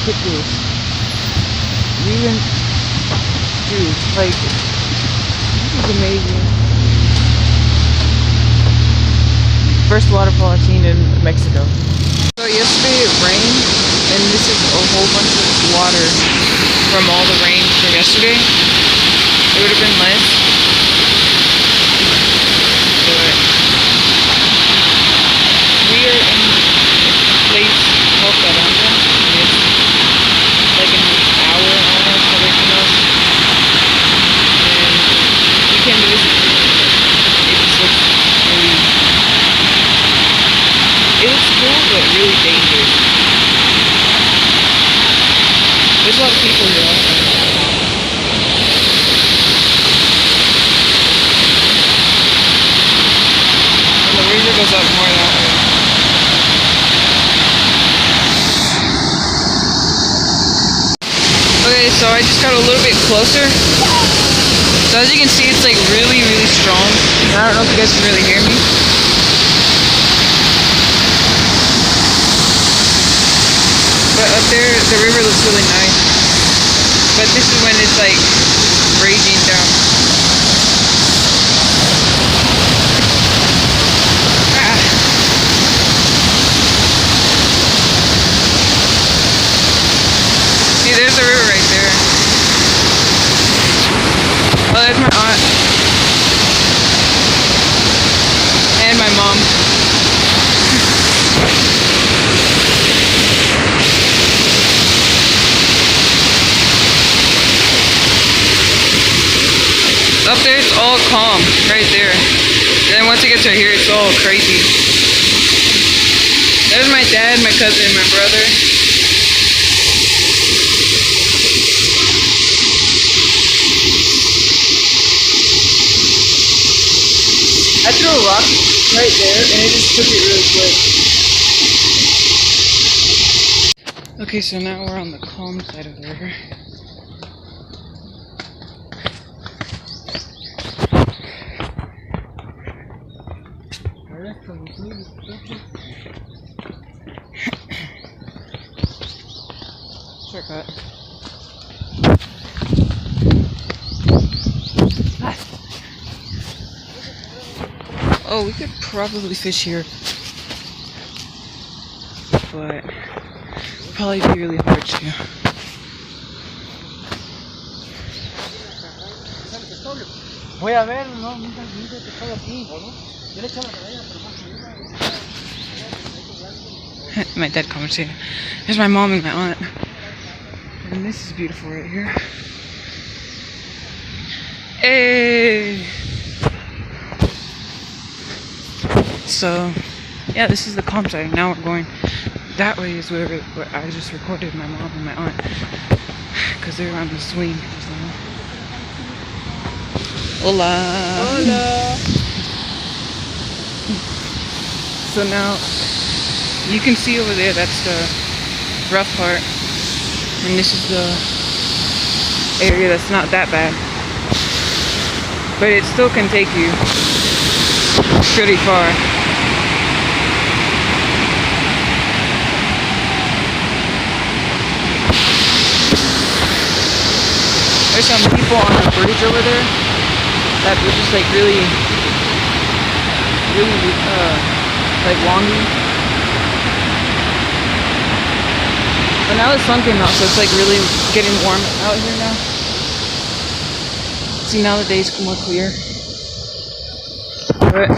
Look at this. Even, dude, like, this is amazing. First waterfall I've seen in Mexico. So yesterday it rained, and this is a whole bunch of water from all the rain from yesterday. It would have been less, but we are in a place called Caramba. It's like an hour almost away from us, and we came to visit. It just looks really, it looks cool, but really dangerous. There's a lot of people here also. And the river goes up more that way. Okay, so I just got a little bit closer. So as you can see, it's like really, really strong. And I don't know if you guys can really hear me. But up there, the river looks really nice. But this is when it's like raging down. See, there's the river right there. Oh, there's my aunt. And my mom. Up there it's all calm, right there. Then once it gets right here, it's all crazy. There's my dad, my cousin, my brother. I threw a rock right there and it just took it really quick. Okay, so now we're on the calm side of the river. Shortcut. Oh, we could probably fish here, but it'd probably be really hard to. Voy a ver, no, nunca pescado aquí, ¿no? Yo le echaba la cadena, pero más arriba. My dad commented. There's my mom and my aunt. And this is beautiful right here. Hey! So, yeah, this is the calm side. Now we're going that way is where I just recorded my mom and my aunt. Because they're on the swing. So. Hola! Hola! So now, you can see over there, that's the rough part. And this is the area that's not that bad. But it still can take you pretty far. There's some people on the bridge over there that were just like really like longing. But now the sun came out, so it's like really getting warm out here now. See, now the day's more clear. But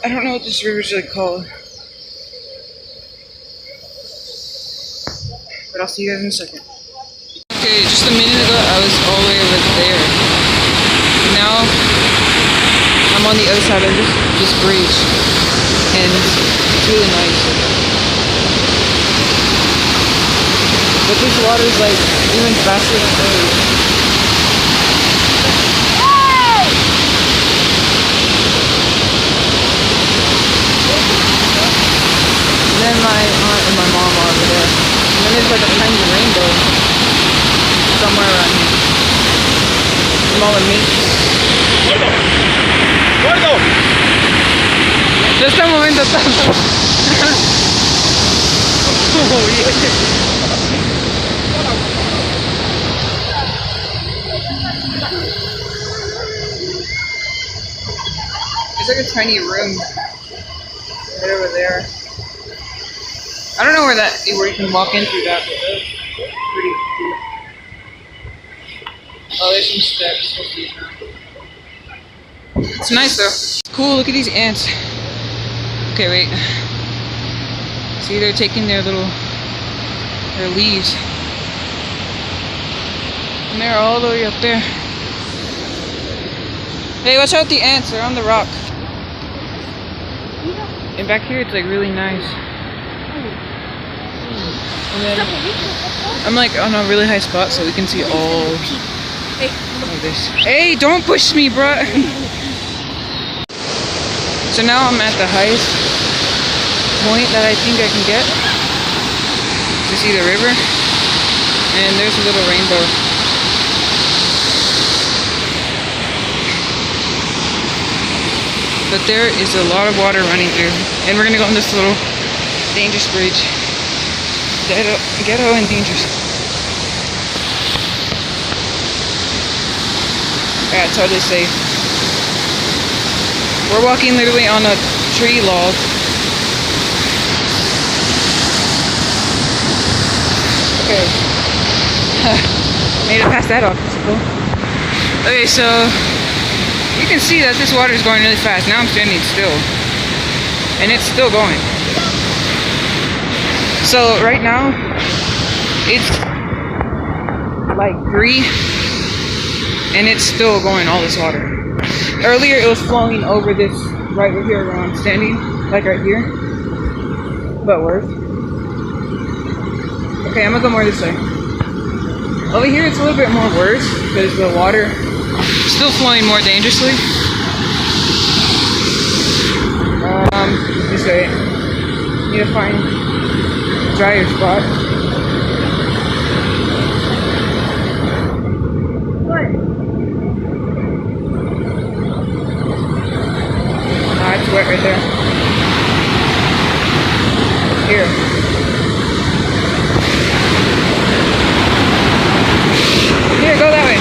I don't know what this river's really called. But I'll see you guys in a second. Okay, just a minute ago I was all the way over there. Now I'm on the other side of this bridge, and it's really nice. But this water is like even faster than earlier. And then my aunt and my mom are over there. And then there's like a tiny rainbow somewhere around here. Mom and me. ¡Gordo! De este momento tanto. It's like a tiny room right over there. I don't know where you can walk in through that, but that's pretty cool. Oh, there's some steps. It's nice though. It's cool. Look at these ants. Okay, wait. See, they're taking their leaves. And they're all the way up there. Hey, watch out the ants. They're on the rock. And back here, it's like really nice. And then I'm like on a really high spot, so we can see all of this. Hey, don't push me, bruh. So now I'm at the highest point that I think I can get to see the river. And there's a little rainbow. But there is a lot of water running through. And we're gonna go on this little dangerous bridge. Ghetto and dangerous. Yeah, totally safe. We're walking literally on a tree log. Okay. Made it past that obstacle. Okay, so you can see that this water is going really fast. Now I'm standing still. And it's still going. So right now, it's like 3, and it's still going, all this water. Earlier it was flowing over this, right over here where I'm standing, like right here, but worse. Okay, I'm gonna go more this way. Over here it's a little bit more worse, because the water is still flowing more dangerously. This way. Need to find drier spot. What? Ah, it's wet right there. Here. Here, go that way.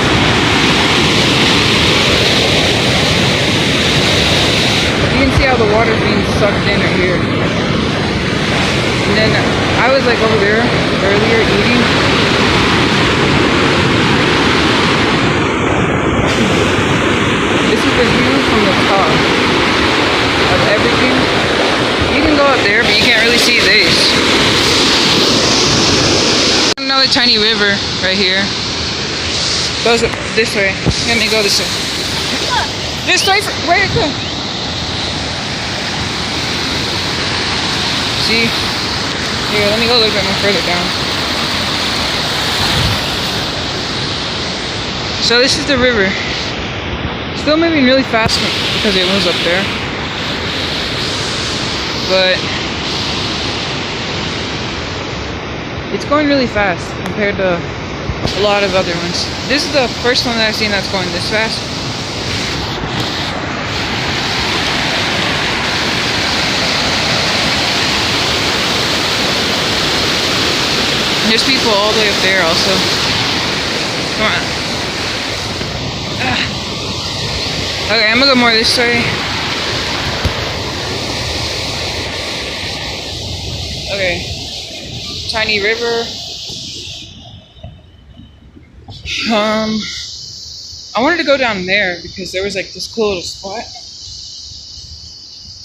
You can see how the water's being sucked in right here. And then I was like over there earlier eating. This is the view from the top of everything. You can go up there, but you can't really see this. Another tiny river right here. Goes this way. Let me go this way. This way, right there. See? Here, let me go a little bit more further down. So this is the river. Still moving really fast because it moves up there. But it's going really fast compared to a lot of other ones. This is the first one that I've seen that's going this fast. There's people all the way up there also. Come on. Okay, I'm gonna go more this way. Okay. Tiny river. I wanted to go down there because there was like this cool little spot.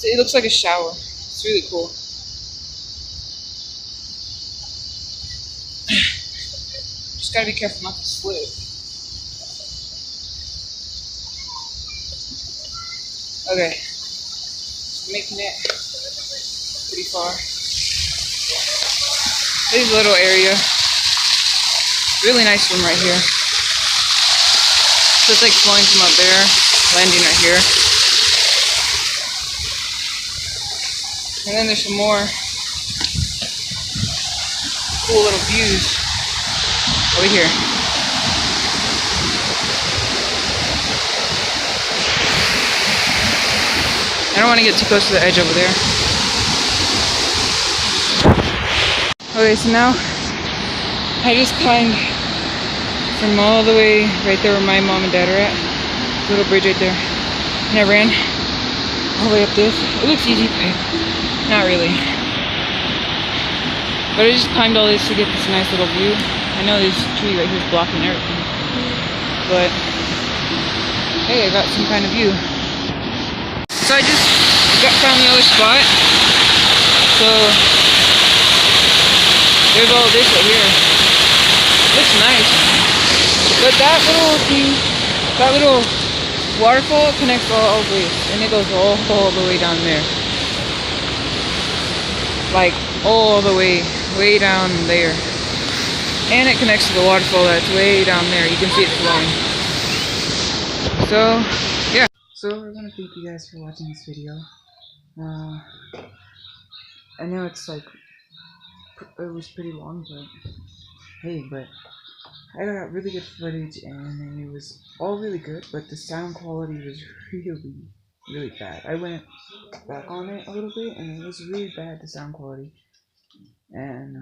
It looks like a shower. It's really cool. Just gotta be careful not to slip. Okay. Making it pretty far. This little area. Really nice one right here. So it's like flowing from up there, landing right here. And then there's some more cool little views over here. I don't want to get too close to the edge over there. Okay, so now I just climbed from all the way right there where my mom and dad are at. Little bridge right there. And I ran all the way up this. It looks easy, but not really. But I just climbed all this to get this nice little view. I know this tree right here is blocking everything. But hey, I got some kind of view. So I just found another spot. So there's all this right here. Looks nice. But that little waterfall connects all this, and it goes all the way down there. Like all the way down there. And it connects to the waterfall that's way down there. You can see it flowing. So yeah. So I want to thank you guys for watching this video. I know it's like it was pretty long, but hey, but I got really good footage and it was all really good, but the sound quality was really bad. I went back on it a little bit and it was really bad, the sound quality, and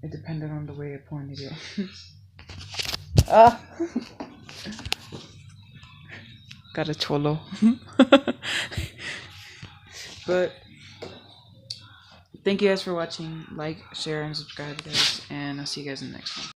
it depended on the way I pointed it. Got a cholo. But thank you guys for watching. Like, share, and subscribe, guys, and I'll see you guys in the next one.